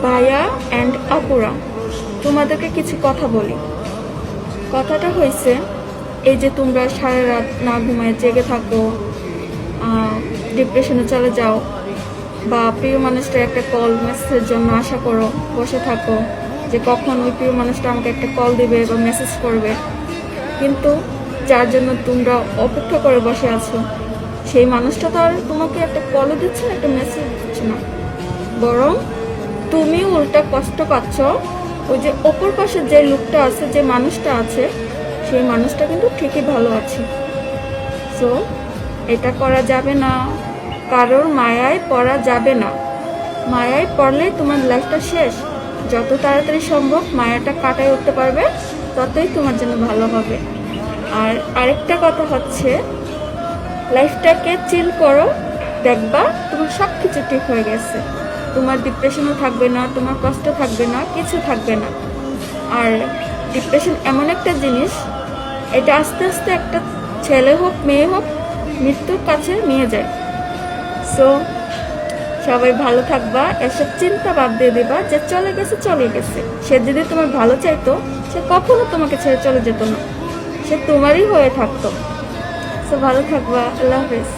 ভাইয়া অ্যান্ড আপুরা, তোমাদেরকে কিছু কথা বলি। কথাটা হয়েছে, এই যে তোমরা সারা রাত না ঘুমায় জেগে থাকো, ডিপ্রেশনে চলে যাও, বা প্রিয় মানুষটার একটা কল মেসেজের জন্য আশা করো, বসে থাকো যে কখন ওই প্রিয় মানুষটা আমাকে একটা কল দিবে বা মেসেজ করবে, কিন্তু যার জন্য তোমরা অপেক্ষা করে বসে আছো সেই মানুষটা তো আর তোমাকে একটা কলও দিচ্ছে না, একটা মেসেজ দিচ্ছে না, বরং তুমি উল্টা কষ্ট পাচ্ছ। ওই যে অপর পাশে যে লোকটা আছে, যে মানুষটা আছে, সেই মানুষটা কিন্তু ঠিকই ভালো আছে। সো এটা করা যাবে না, কারোর মায়ায় পড়া যাবে না। মায়ায় পড়লেই তোমার লাইফটা শেষ। যত তাড়াতাড়ি সম্ভব মায়াটা কাটায় উঠতে পারবে ততই তোমার জন্য ভালো হবে। আর আরেকটা কথা হচ্ছে, লাইফটাকে চিল করো, দেখবা তোমার সব কিছু ঠিক হয়ে গেছে। তোমার ডিপ্রেশনও থাকবে না, তোমার কষ্ট থাকবে না, কিছু থাকবে না। আর ডিপ্রেশন এমন একটা জিনিস, এটা আস্তে আস্তে একটা ছেলে হোক মেয়ে হোক মৃত্যুর কাছে নিয়ে যায়। সো সবাই ভালো থাকবা, এসব চিন্তা বাদ দিয়ে দিবা যে চলে গেছে চলে গেছে। সে যদি তোমার ভালো চাইতো সে কখনো তোমাকে ছেড়ে চলে যেত না, সে তোমারই হয়ে থাকতো। সো ভালো থাকবা, আল্লাহ হাফেজ।